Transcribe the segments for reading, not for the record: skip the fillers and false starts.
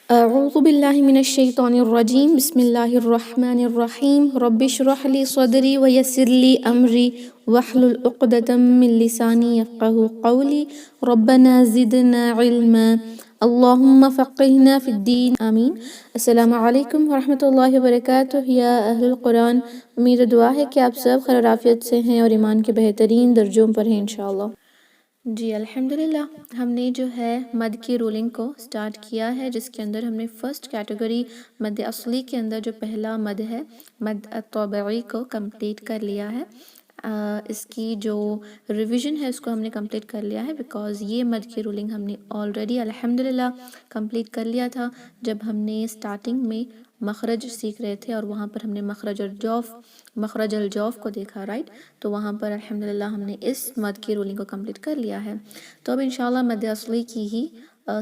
اعوذ باللہ من الشیطان الرجیم بسم اللہ الرحمن الرحیم رب اشرح لی صدری ویسر لی امری واحلل عقدۃ من لسانی یفقہوا قولی ربنا زدنا علما اللہم فقہنا فی الدین آمین۔ السلام علیکم ورحمۃ اللہ وبرکاتہ۔ یا اہل القرآن، امید و دعا ہے کہ آپ سب خیر و عافیت سے ہیں اور ایمان کے بہترین درجوں پر ہیں انشاءاللہ۔ جی الحمدللہ، ہم نے جو ہے مد کی رولنگ کو سٹارٹ کیا ہے، جس کے اندر ہم نے فرسٹ کیٹیگری مد اصلی کے اندر جو پہلا مد ہے مد طبعی کو کمپلیٹ کر لیا ہے۔ اس کی جو ریویژن ہے اس کو ہم نے کمپلیٹ کر لیا ہے، بیکاز یہ مد کی رولنگ ہم نے آلریڈی الحمدللہ کمپلیٹ کر لیا تھا جب ہم نے سٹارٹنگ میں مخرج سیکھ رہے تھے، اور وہاں پر ہم نے مخرج الجوف کو دیکھا، رائٹ؟ تو وہاں پر الحمدللہ ہم نے اس مد کی رولنگ کو کمپلیٹ کر لیا ہے۔ تو اب انشاءاللہ مد اصلی کی ہی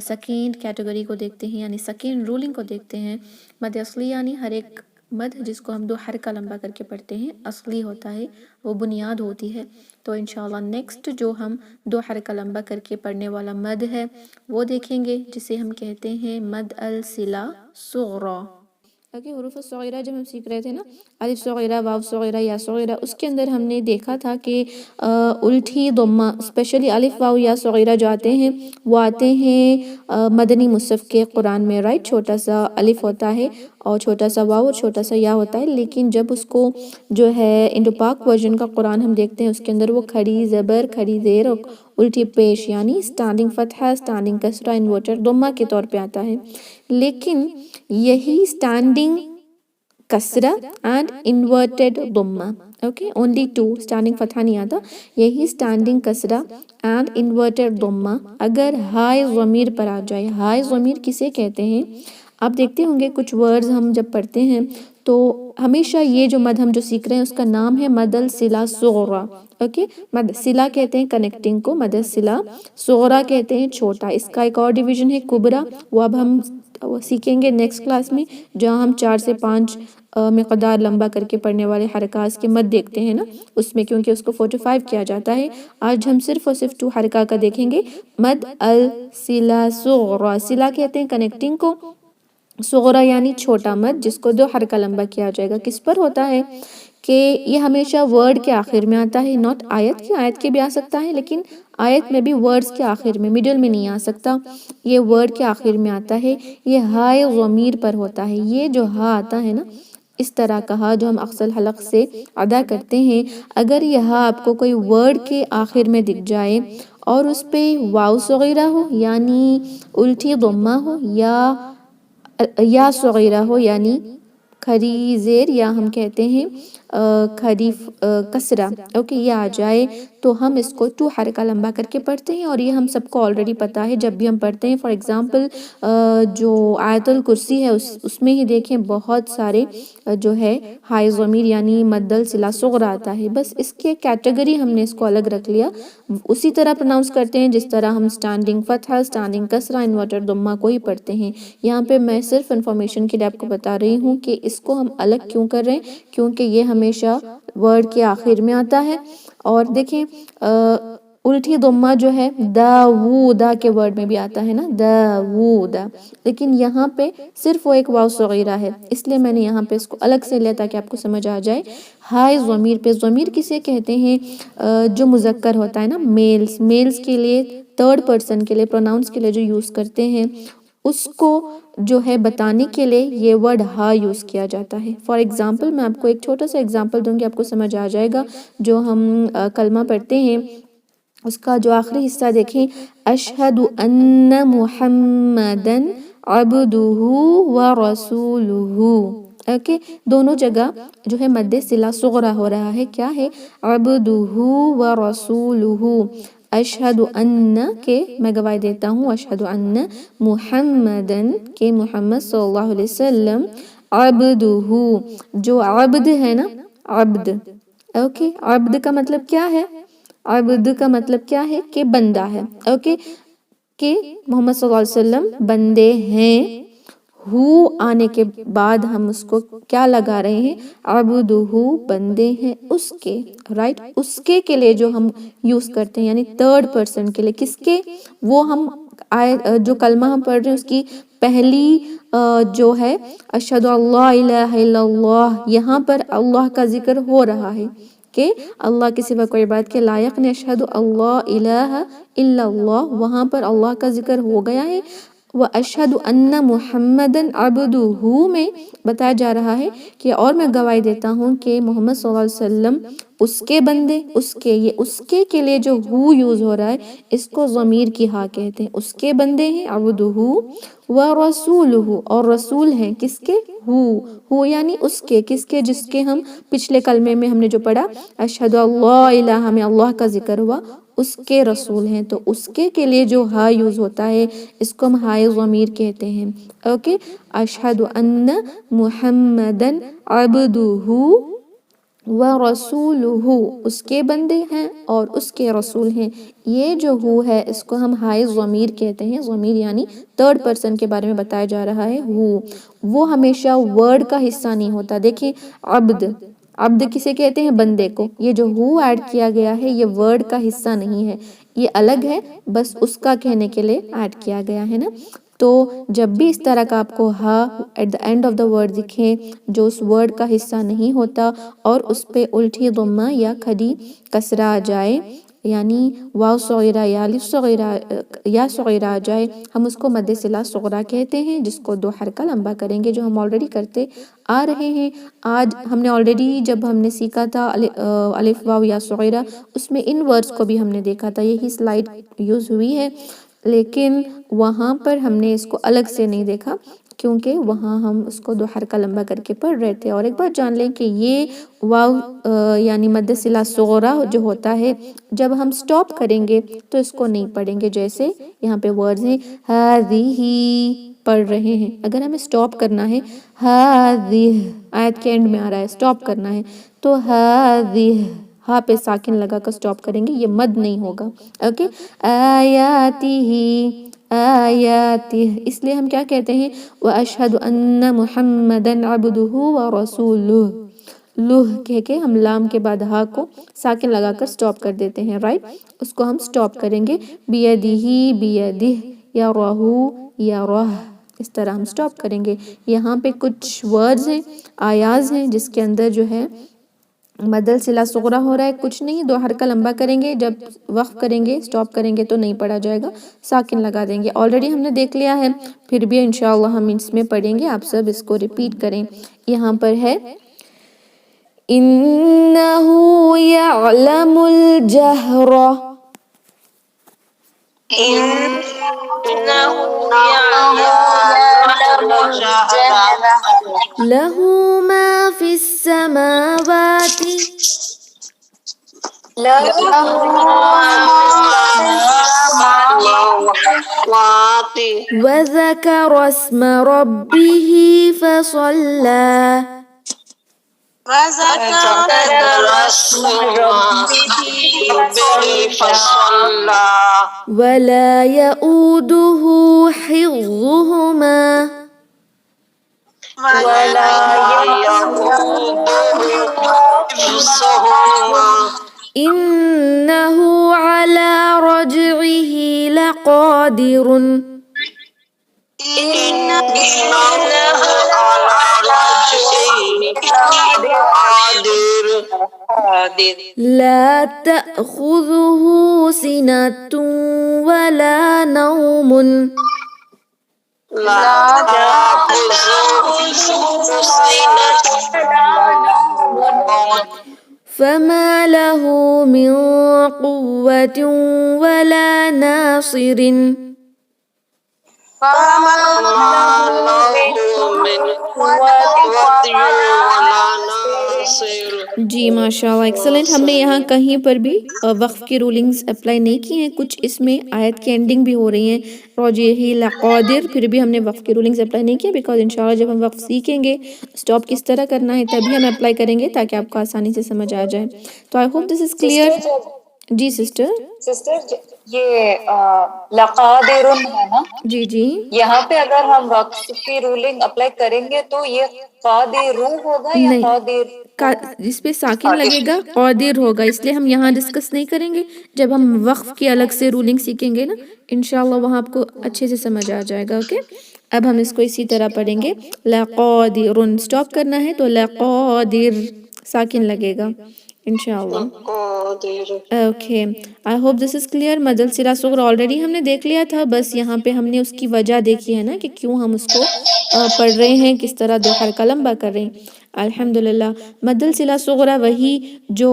سیکنڈ کیٹیگری کو دیکھتے ہیں، یعنی سیکنڈ رولنگ کو دیکھتے ہیں۔ مد اصلی یعنی ہر ایک مد جس کو ہم 2 حرکہ لمبا کر کے پڑھتے ہیں اصلی ہوتا ہے، وہ بنیاد ہوتی ہے۔ تو انشاءاللہ نیکسٹ جو ہم 2 حرکہ لمبا کر کے پڑھنے والا مد ہے وہ دیکھیں گے، جسے ہم کہتے ہیں مد الصلہ صغریٰ۔ حروف الصغیرہ جب ہم سیکھ رہے تھے نا، الف صغیرہ، واو صغیرہ، یا صغیرہ، اس کے اندر ہم نے دیکھا تھا کہ الٹھی ضمہ، اسپیشلی الف واو یا صغیرہ جو آتے ہیں وہ آتے ہیں مدنی مصحف کے قرآن میں، رائٹ؟ چھوٹا سا الف ہوتا ہے اور چھوٹا سا واو اور چھوٹا سا یا ہوتا ہے، لیکن جب اس کو جو ہے انڈو پاک ورژن کا قرآن ہم دیکھتے ہیں، اس کے اندر وہ کھڑی زبر، کھڑی زیر اور الٹی پیش، یعنی سٹینڈنگ فتحہ، سٹینڈنگ کسرہ، انورٹر ضمہ کے طور پہ آتا ہے۔ لیکن یہی سٹینڈنگ کسرہ اینڈ انورٹڈ ضمہ، اوکے، اونلی 2، سٹینڈنگ فتحہ نہیں آتا، یہی سٹینڈنگ کسرہ اینڈ انورٹڈ ضمہ اگر ہائے ضمیر پر آ جائے۔ ہائے ضمیر کسے کہتے ہیں؟ آپ دیکھتے ہوں گے کچھ ورڈز ہم جب پڑھتے ہیں تو ہمیشہ یہ جو مد ہم جو سیکھ رہے ہیں اس کا نام ہے مد الصلہ صغریٰ، اوکے؟ مد صلہ کہتے ہیں کنیکٹنگ کو، مد الصلہ صغریٰ کہتے ہیں چھوٹا۔ اس کا ایک اور ڈویژن ہے کبریٰ، وہ اب ہم سیکھیں گے نیکسٹ کلاس میں، جہاں ہم 4 سے 5 مقدار لمبا کر کے پڑھنے والے حرکات کے مد دیکھتے ہیں نا، اس میں کیونکہ اس کو 45 کیا جاتا ہے۔ آج ہم صرف اور صرف 2 حرکہ کا دیکھیں گے، مد الصلہ صغریٰ۔ صلہ کہتے ہیں کنیکٹنگ کو، صغریٰ یعنی چھوٹا مد جس کو 2 حرکہ لمبا کیا جائے گا۔ کس پر ہوتا ہے کہ یہ ہمیشہ ورڈ کے آخر میں آتا ہے، نوٹ آیت کے بھی آ سکتا ہے، لیکن آیت میں بھی ورڈز کے آخر میں، میڈل میں نہیں آ سکتا، یہ ورڈ کے آخر میں آتا ہے۔ یہ ہائے ضمیر پر ہوتا ہے، یہ جو ہا آتا ہے نا، اس طرح کا ہا جو ہم اقصی حلق سے ادا کرتے ہیں، اگر یہ ہا آپ کو کوئی ورڈ کے آخر میں دکھ جائے اور اس پہ واو صغیرہ ہو یعنی الٹی ضمہ ہو، یا صغیرہ ہو یعنی کھڑی زیر، یا ہم کہتے ہیں کھڑی کسرہ، اوکے، یہ آ جائے تو ہم اس کو 2 حرکہ لمبا کر کے پڑھتے ہیں، اور یہ ہم سب کو آلریڈی پتا ہے۔ جب بھی ہم پڑھتے ہیں، فار ایگزامپل جو آیت الکرسی ہے اس میں ہی دیکھیں بہت سارے جو ہے ہائے ضمیر یعنی مد الصلہ صغریٰ آتا ہے، بس اس کے کیٹیگری ہم نے اس کو الگ رکھ لیا، اسی طرح پرناؤنس کرتے ہیں جس طرح ہم سٹینڈنگ فتحہ، سٹینڈنگ کسرہ، انورٹڈ ضمہ کو ہی پڑھتے ہیں۔ یہاں پہ میں صرف انفارمیشن کے لیے آپ کو بتا رہی ہوں کہ اس کو ہم الگ کیوں کر رہے ہیں، کیونکہ یہ ہمیشہ ورڈ کے آخر میں آتا ہے۔ اور دیکھیں الٹی ضمہ جو ہے داوودہ کے ورڈ میں بھی آتا ہے نا، داوودہ، لیکن یہاں پہ صرف وہ ایک واو صغیرہ ہے، اس لیے میں نے یہاں پہ اس کو الگ سے لیا تاکہ آپ کو سمجھ آ جائے۔ ہائے ضمیر پہ، ضمیر کسے کہتے ہیں؟ جو مذکر ہوتا ہے نا، میلز کے لیے، 3rd پرسن کے لیے، پروناؤنس کے لیے جو یوز کرتے ہیں، اس کو جو ہے بتانے کے لیے یہ ورڈ ہا یوز کیا جاتا ہے۔ فار ایگزامپل میں آپ کو ایک چھوٹا سا ایگزامپل دوں گی، آپ کو سمجھ آ جائے گا۔ جو ہم کلمہ پڑھتے ہیں اس کا جو آخری حصہ دیکھیں، اشہد ان محمدًا عبدہ ورسولہ، اوکے، دونوں جگہ جو ہے مد صلہ صغریٰ ہو رہا ہے۔ کیا ہے؟ عبدہ ورسولہ۔ اشہد ان کے میں گواہی دیتا ہوں، اشہد ان محمدً کے محمد صلی اللہ علیہ وسلم، عبدہ جو عبد ہے نا، عبد، اوکے، عبد کا مطلب کیا ہے؟ عبد کا مطلب کیا ہے؟ کہ بندہ ہے، اوکے، کہ محمد صلی اللہ علیہ وسلم بندے ہیں۔ ہو آنے کے بعد ہم اس کو کیا لگا رہے ہیں؟ عبدہ، بندے ہیں اس کے، رائٹ؟ اس کے لیے جو ہم یوز کرتے ہیں یعنی 3rd پرسن کے لیے، کس کے؟ وہ ہم جو کلمہ ہم پڑھ رہے ہیں اس کی پہلی جو ہے اشہد اللہ الہ الا اللہ، یہاں پر اللہ کا ذکر ہو رہا ہے کہ اللہ کے سوا کوئی عبادت کے لائق نہیں، اشہد اللہ الہ الا اللہ، وہاں پر اللہ کا ذکر ہو گیا ہے۔ وَأَشْهَدُ أَنَّ مُحَمَّدًا عَبْدُهُ میں بتایا جا رہا ہے کہ اور میں گواہی دیتا ہوں کہ محمد صلی اللہ علیہ وسلم اس کے بندے، یہ اس کے لیے جو ہو یوز ہو رہا ہے اس کو ضمیر کی ہا کہتے ہیں، اس کے بندے ہیں عبدہ ورسولہ، اور رسول ہیں کس کے؟ ہو یعنی اس کے، کس کے؟ جس کے ہم پچھلے کلمے میں ہم نے جو پڑھا اشہد اللہ الہ میں اللہ کا ذکر ہوا، اس کے رسول ہیں، تو اس کے لیے جو ہا یوز ہوتا ہے اس کو ہم ہائے ضمیر کہتے ہیں۔ اوکے، اشہد ان محمدن عبدہ ورسولہ، اس کے بندے ہیں اور اس کے رسول ہیں، یہ جو ہو ہے اس کو ہم ہائے ضمیر کہتے ہیں۔ ضمیر یعنی تھرڈ پرسن کے بارے میں بتایا جا رہا ہے ہو، وہ ہمیشہ ورڈ کا حصہ نہیں ہوتا۔ دیکھیں عبد کسے کہتے ہیں؟ بندے کو، یہ جو ہو ایڈ کیا گیا ہے یہ ورڈ کا حصہ نہیں ہے، یہ الگ ہے، بس اس کا کہنے کے لیے ایڈ کیا گیا ہے نا۔ تو جب بھی اس طرح کا آپ کو ہا at the end of the word دکھے جو اس ورڈ کا حصہ نہیں ہوتا اور اس پہ الٹی ضمہ یا کھڑی کسرہ آ جائے، یعنی واو صغیرہ یا الف صغیرہ یا صغیرہ آ جائے، ہم اس کو مد صلہ صغریٰ کہتے ہیں، جس کو 2 حرکہ لمبا کریں گے، جو ہم آلریڈی کرتے آ رہے ہیں۔ آج ہم نے آلریڈی جب ہم نے سیکھا تھا الف واو یا صغیرہ، اس میں ان ورڈز کو بھی ہم نے دیکھا تھا، یہی سلائڈ یوز ہوئی ہے، لیکن وہاں پر ہم نے اس کو الگ سے نہیں دیکھا کیونکہ وہاں ہم اس کو 2 حرکہ لمبا کر کے پڑھ رہے تھے۔ اور ایک بات جان لیں کہ یہ واو یعنی مد صلہ صغریٰ جو ہوتا ہے جب ہم سٹاپ کریں گے تو اس کو نہیں پڑھیں گے، جیسے یہاں پہ ورڈز ہیں ہذہ پڑھ رہے ہیں، اگر ہمیں سٹاپ کرنا ہے ہذہ آیت کے اینڈ میں آ رہا ہے سٹاپ کرنا ہے تو ہذہ ہاں پہ ساکن لگا کر سٹاپ کریں گے، یہ مد نہیں ہوگا۔ اوکے، آیاتہ اس لیے ہم کیا کہتے ہیں وَأَشْهَدُ أَنَّ مُحَمَّدًا عَبْدُهُ وَرَسُولُهُ، لُہ کہہ کے ہم لام کے بعد ہا کو ساکن لگا کر سٹاپ کر دیتے ہیں، رائٹ، اس کو ہم سٹاپ کریں گے بیدہ بیدہ یا رہو یا رہ، اس طرح ہم سٹاپ کریں گے۔ یہاں پہ کچھ ورڈز ہیں، آیاز ہیں جس کے اندر جو ہے مدل صلہ صغریٰ ہو رہا ہے، کچھ نہیں، 2 حرکہ لمبا کریں گے، جب وقف کریں گے سٹاپ کریں گے تو نہیں پڑھا جائے گا، ساکن لگا دیں گے، آلریڈی ہم نے دیکھ لیا ہے، پھر بھی انشاءاللہ ہم اس میں پڑھیں گے، آپ سب اس کو ریپیٹ کریں۔ یہاں پر ہے اِنَّهُ يَعْلَمُ الْجَهْرَ، إِنَّهُ يَعْلَمُ الْجَهْرَ لَهُ مَا فِي السَّمَاوَاتِ لَهُ مَا فِي السَّمَاوَاتِ وَذَكَرَ اسْمَ رَبِّهِ فَصَلَّى، وَذَكَرَ اسْمَ رَبِّهِ فَصَلَّى وَلَا يَئُودُهُ حِفْظُهُمَا، وَلَا يَئُودُهُ حِفْظُهُمَا إِنَّهُ عَلَى رَجْعِهِ لَقَادِرٌ، إِنَّهُ عَلَى رَجْعِهِ لَقَادِرٌ لَا تَأْخُذُهُ سِنَةٌ وَلَا نَوْمٌ، لَا تَأْخُذُهُ سِنَةٌ وَلَا نَوْمٌ فَمَا لَهُ مِنْ قُوَّةٍ وَلَا نَاصِرٍ، فَمَا لَهُ مِنْ قُوَّةٍ وَلَا نَاصِرٍ۔ جی ماشاءاللہ ایکسلنٹ۔ ہم نے یہاں کہیں پر بھی وقف کی رولنگز اپلائی نہیں کی ہیں، کچھ اس میں آیت کی اینڈنگ بھی ہو رہی ہیں رجعہ لقادر، پھر بھی ہم نے وقف کی رولنگز اپلائی نہیں کی بیکاز انشاءاللہ جب ہم وقف سیکھیں گے سٹاپ کس طرح کرنا ہے تبھی ہم اپلائی کریں گے تاکہ آپ کو آسانی سے سمجھ آ جائے۔ تو I hope this is clear. جی سسٹر. یہ لقادرن ہے نا، جی جی یہاں پہ اگر ہم وقف کی رولنگ اپلائی کریں گے تو یہ قادرو ہوگا یا نہیں، قادر؟ اس پہ ساکن لگے گا، قادر ہوگا، اس لیے ہم یہاں ڈسکس نہیں کریں گے. جب ہم وقف کی الگ سے رولنگ سیکھیں گے نا انشاءاللہ وہاں آپ کو اچھے سے سمجھ آ جائے گا. اوکے، اب ہم اس کو اسی طرح پڑھیں گے. لقادر سٹاپ کرنا ہے تو لقادر ساکن لگے گا انشاءاللہ. قادر. Okay, I hope this is clear. مدل صلہ صغرا آلریڈی ہم نے دیکھ لیا تھا، بس یہاں پہ ہم نے اس کی وجہ دیکھی ہے نا کہ کیوں ہم اس کو پڑھ رہے ہیں، کس طرح دو حرکہ لمبا کر رہے ہیں. الحمدللہ. مدل صلہ صغرا وہی جو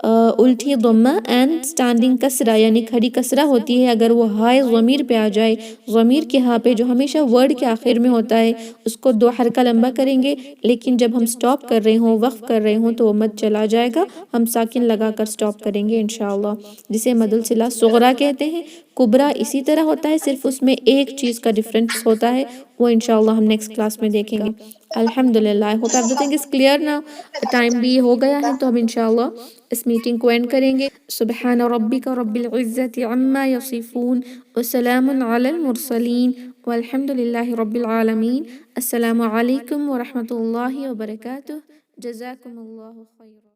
الٹی ضمہ اینڈ اسٹینڈنگ کسرہ یعنی کھڑی کسرہ ہوتی ہے، اگر وہ ہائے ضمیر پہ آ جائے، ضمیر کے ہاں پہ جو ہمیشہ ورڈ کے آخر میں ہوتا ہے، اس کو دو حرکہ لمبا کریں گے. لیکن جب ہم سٹاپ کر رہے ہوں، وقف کر رہے ہوں تو وہ مد چلا جائے گا، ہم ساکن لگا کر سٹاپ کریں گے انشاءاللہ، جسے مدل صلہ صغرا کہتے ہیں. کبرا اسی طرح ہوتا ہے، صرف اس میں ایک چیز کا ڈفرینس ہوتا ہے، وہ انشاءاللہ ہم نیکسٹ کلاس میں دیکھیں گے. الحمدللہ. I hope every thing is clear now. Time بھی ہو گیا ہے تو ہم انشاءاللہ اس میٹنگ کو اینڈ کریں گے. سبحان ربک رب العزت عما یصفون وسلام علی المرسلین والحمد للہ رب العالمین. السلام علیکم ورحمۃ اللہ وبرکاتہ. جزاکم اللہ خیرا.